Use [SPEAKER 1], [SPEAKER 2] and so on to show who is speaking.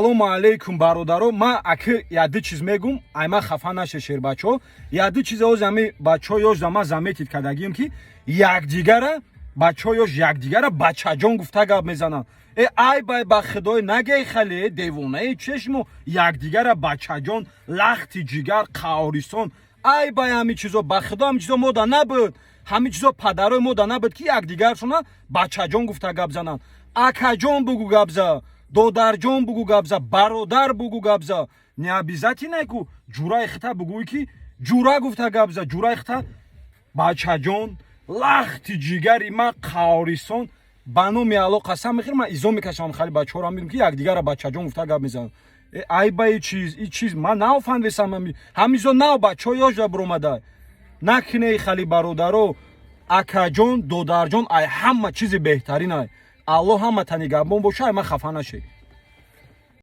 [SPEAKER 1] Салому алейкум бародаро, ма аки яди чиз мегум, айма хафа нашешер бачо. Яди чизо зами бачо ёш зама заметид кадагим ки якдигара бачо ёш якдигара бачаҷон гуфта гап мезананд. Ай бай ба худой нагей хали девонаи чешму якдигара бачаҷон лахти ҷигар қаорисон. Ай бай ҳами чизо ба худо ҳами чизо мода набуд. Ҳами чизо падарои мода набуд ки якдигаршона бачаҷон гуфта гап зананд. Акаҷон бугу гап за. Додарҷон бугу габза, бародар бугу габза. Не обязати неку ҷураи хита бугуи ки ҷура гуфта габза, ҷураи хита бачаҷон, лахти ҷигари ма қаорисон. Ба номи Алло қасам мехӯрам, ман изо мекашам хали бачаҳорам мебинам ки якдигара бачаҷон гуфта гап мезананд. Ай ба и чиз ман наофандесам ҳамизо нав бачаҳо ёжда биромада. Накне хали бародаро, акаҷон, додарҷон, ай ҳама чизи беҳтарин ай. Алло ҳама тани габон боша, ай ма хафа нашед.